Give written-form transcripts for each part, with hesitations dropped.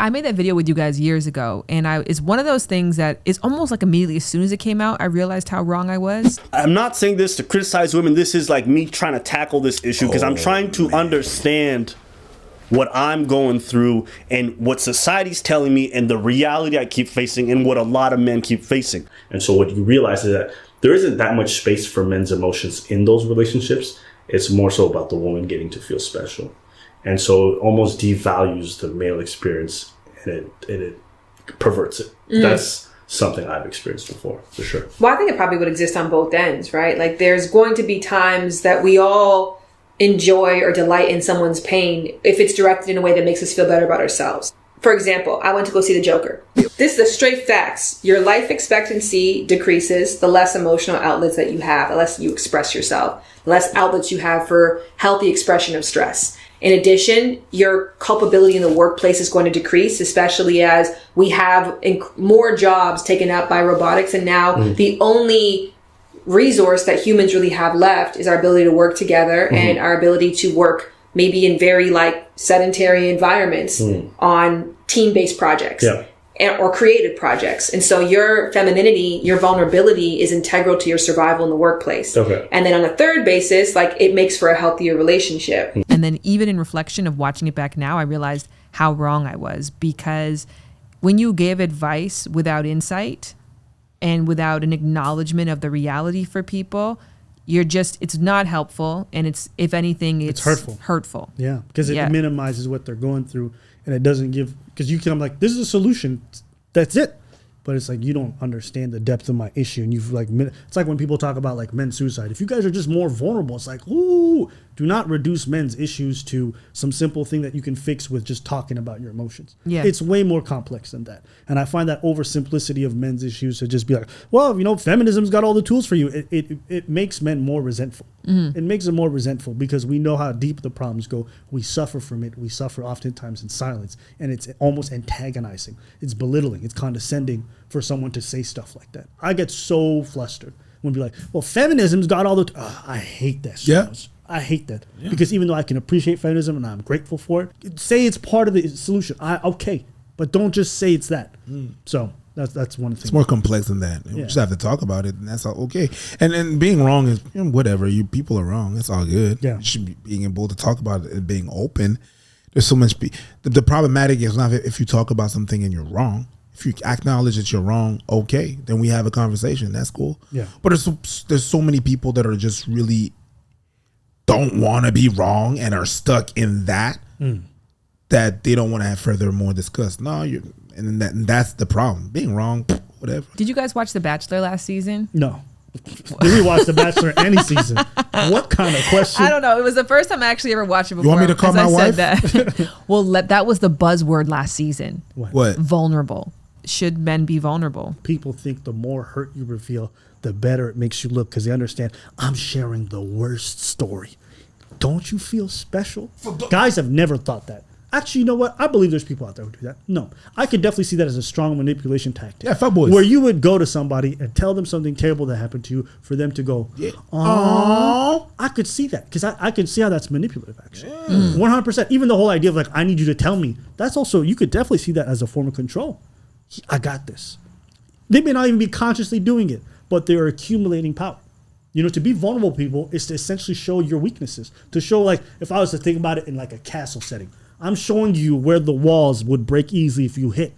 I made that video with you guys years ago, and it's one of those things that is almost like immediately as soon as it came out, I realized how wrong I was. I'm not saying this to criticize women. This is like me trying to tackle this issue because I'm trying to understand what I'm going through and what society's telling me and the reality I keep facing and what a lot of men keep facing. And so what you realize is that there isn't that much space for men's emotions in those relationships. It's more so about the woman getting to feel special. And so it almost devalues the male experience and it perverts it. That's something I've experienced before, for sure. Well, I think it probably would exist on both ends, right? Like there's going to be times that we all enjoy or delight in someone's pain if it's directed in a way that makes us feel better about ourselves. For example, I went to go see the Joker. This is the straight facts. Your life expectancy decreases the less emotional outlets that you have, the less you express yourself, the less outlets you have for healthy expression of stress. In addition, your culpability in the workplace is going to decrease, especially as we have more jobs taken up by robotics. And now the only resource that humans really have left is our ability to work together and our ability to work maybe in very like sedentary environments on team-based projects or creative projects. And so your femininity, your vulnerability is integral to your survival in the workplace. Okay. And then on a third basis, like it makes for a healthier relationship. And then even in reflection of watching it back now, I realized how wrong I was, because when you give advice without insight and without an acknowledgement of the reality for people, it's not helpful. And it's, if anything, it's hurtful. Yeah. Because it minimizes what they're going through and it doesn't give, because you can, like, this is a solution. That's it. But it's like, you don't understand the depth of my issue. And you've like, it's like when people talk about like men's suicide. If you guys are just more vulnerable, it's like, ooh, do not reduce men's issues to some simple thing that you can fix with just talking about your emotions. Yeah. It's way more complex than that. And I find that oversimplicity of men's issues to just be like, well, you know, feminism's got all the tools for you. It makes men more resentful. It makes them more resentful because we know how deep the problems go. We suffer from it. We suffer oftentimes in silence. And it's almost antagonizing. It's belittling. It's condescending for someone to say stuff like that. I get so flustered when be like, well, feminism's got all the I hate that so much. I hate that because even though I can appreciate feminism and I'm grateful for it, say it's part of the solution. Okay, but don't just say it's that. So that's one thing. It's more complex than that. You just have to talk about it, and that's all okay. And being wrong is whatever. You people are wrong. It's all good. Yeah, you should be being able to talk about it and being open. There's so much. The problematic is not if you talk about something and you're wrong. If you acknowledge that you're wrong, okay, then we have a conversation. That's cool. Yeah. But there's so many people that are just really don't want to be wrong and are stuck in that that they don't want to have furthermore discussed. No, and that's the problem. Being wrong, whatever. Did you guys watch The Bachelor last season? No. Did we watch The Bachelor any season? What kind of question? I don't know. It was the first time I actually ever watched it before. You want me to call my wife? That. Well, that was the buzzword last season. What? Vulnerable. Should men be vulnerable? People think the more hurt you reveal, the better it makes you look because they understand I'm sharing the worst story. Don't you feel special? Guys have never thought that. Actually, you know what? I believe there's people out there who do that. No, I could definitely see that as a strong manipulation tactic. Yeah, fuckboys. Where you would go to somebody and tell them something terrible that happened to you for them to go, oh, I could see that because I can see how that's manipulative, actually. 100%. Even the whole idea of like, I need you to tell me. That's also, you could definitely see that as a form of control. I got this. They may not even be consciously doing it, but they're accumulating power. You know, to be vulnerable people is to essentially show your weaknesses. To show, like, if I was to think about it in like a castle setting, I'm showing you where the walls would break easily if you hit.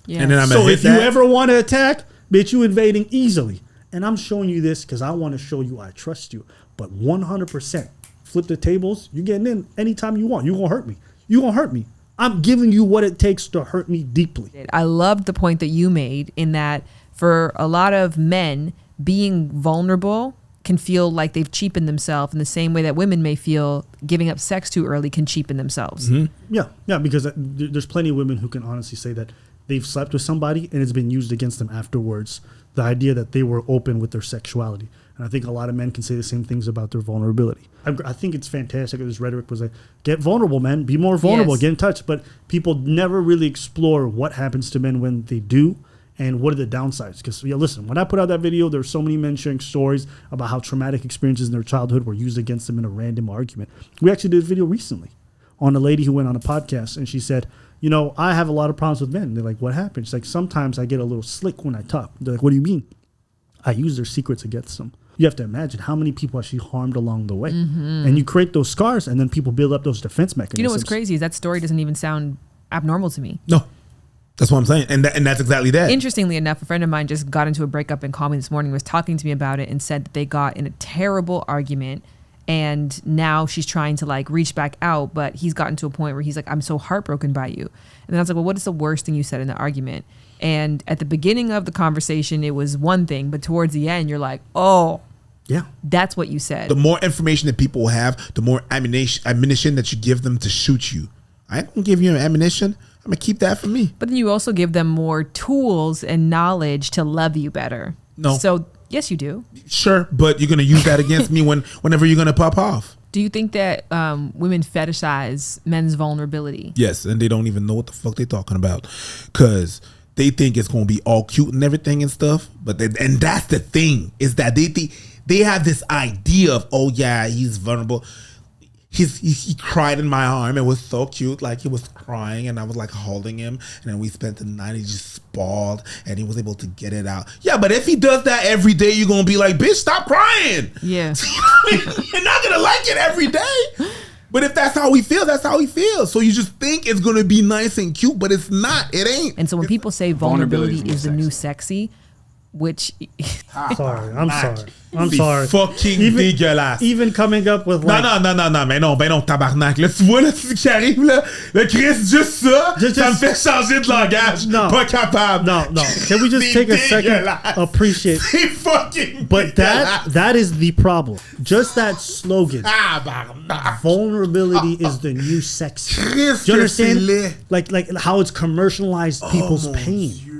Yeah. And then I'm so if you ever want to attack, bitch, you invading easily. And I'm showing you this because I want to show you I trust you. But 100%, flip the tables, you're getting in anytime you want. You're going to hurt me. You're going to hurt me. I'm giving you what it takes to hurt me deeply. I loved the point that you made in that for a lot of men, being vulnerable can feel like they've cheapened themselves in the same way that women may feel giving up sex too early can cheapen themselves. Yeah, because there's plenty of women who can honestly say that they've slept with somebody and it's been used against them afterwards. The idea that they were open with their sexuality. And I think a lot of men can say the same things about their vulnerability. I think it's fantastic that this rhetoric was like, get vulnerable, man. Be more vulnerable. Yes. Get in touch. But people never really explore what happens to men when they do and what are the downsides. Because, listen, when I put out that video, there were so many men sharing stories about how traumatic experiences in their childhood were used against them in a random argument. We actually did a video recently on a lady who went on a podcast and she said, you know, I have a lot of problems with men. They're like, what happened? She's like, sometimes I get a little slick when I talk. They're like, what do you mean? I use their secrets against them. You have to imagine how many people has she harmed along the way. And you create those scars, and then people build up those defense mechanisms. You know what's crazy is that story doesn't even sound abnormal to me. No. That's what I'm saying. And that's exactly that. Interestingly enough, a friend of mine just got into a breakup and called me this morning, was talking to me about it, and said that they got in a terrible argument. And now she's trying to like reach back out, but he's gotten to a point where he's like, I'm so heartbroken by you. And then I was like, well, what is the worst thing you said in the argument? And at the beginning of the conversation, it was one thing, but towards the end, you're like, oh, yeah, that's what you said. The more information that people have, the more ammunition that you give them to shoot you. I ain't gonna give you ammunition. I'm gonna keep that for me. But then you also give them more tools and knowledge to love you better. No. So yes, you do. Sure, but you're gonna use that against me whenever you're gonna pop off. Do you think that women fetishize men's vulnerability? Yes, and they don't even know what the fuck they're talking about, because they think it's gonna be all cute and everything and stuff. But and that's the thing, is that they have this idea of, oh yeah, he's vulnerable. He cried in my arm. It was so cute. Like, he was crying and I was like holding him, and then we spent the night. He just spawled and he was able to get it out. Yeah, but if he does that every day, you're gonna be like, bitch, stop crying. Yeah. You're not gonna like it every day. But if that's how we feel, that's how we feel. So you just think it's gonna be nice and cute, but it's not. It ain't. And so when people say vulnerability is the new sexy, which I'm sorry. Fucking dégueulasse. Even coming up with like... Non, mais non, tabarnak. Là, tu vois, là, ce qui arrive, là, le Chris, juste ça, ça me fait changer de langage. No. Pas capable. No. Can we just take a second? Appreciate. C'est fucking But that is the problem. Just that slogan. Vulnerability is the new sexy. Chris, do you understand? Like how it's commercialized people's pain. Dieu.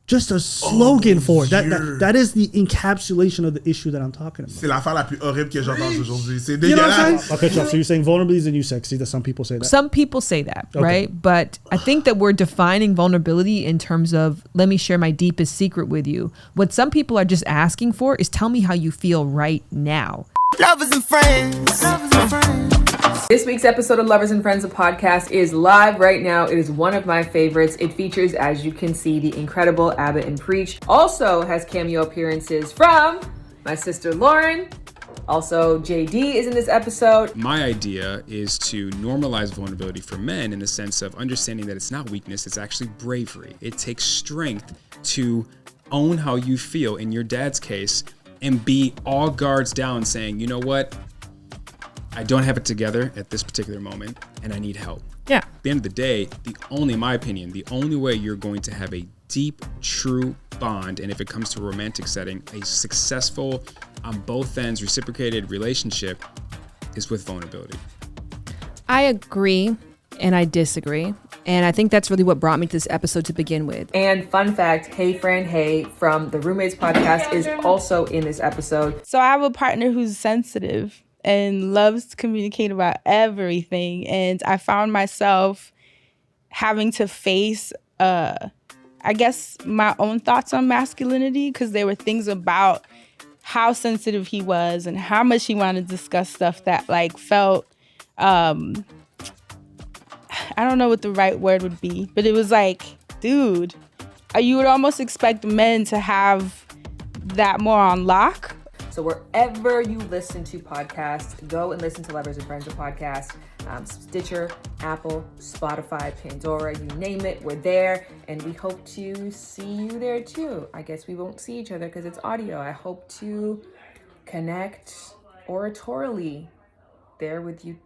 Just a slogan for it. That is the encapsulation of the issue that I'm talking about. C'est l'affaire la plus horrible que j'entends aujourd'hui. C'est You know what I'm dégueulasse. saying? Okay, so you're saying vulnerability is the new sexy. That some people say that. some people say that, right? But I think that we're defining vulnerability in terms of, let me share my deepest secret with you. What some people are just asking for is, tell me how you feel right now. Lovers and friends. This week's episode of Lovers and Friends, the podcast, is live right now. It is one of my favorites. It features, as you can see, the incredible Abbott and Preach. Also has cameo appearances from my sister Lauren. Also, JD is in this episode. My idea is to normalize vulnerability for men in the sense of understanding that it's not weakness, it's actually bravery. It takes strength to own how you feel, in your dad's case, and be all guards down saying, you know what? I don't have it together at this particular moment, and I need help. Yeah. At the end of the day, in my opinion, the only way you're going to have a deep, true bond, and if it comes to a romantic setting, a successful, on both ends, reciprocated relationship, is with vulnerability. I agree and I disagree. And I think that's really what brought me to this episode to begin with. And fun fact, Hey Fran Hey from the Roommates podcast is also in this episode. So I have a partner who's sensitive and loves to communicate about everything. And I found myself having to face, I guess, my own thoughts on masculinity, because there were things about how sensitive he was and how much he wanted to discuss stuff that like felt, I don't know what the right word would be, but it was like, dude, you would almost expect men to have that more on lock. So wherever you listen to podcasts, go and listen to Lovers and Friends, a podcast. Stitcher, Apple, Spotify, Pandora, you name it, we're there. And we hope to see you there too. I guess we won't see each other because it's audio. I hope to connect oratorially there with you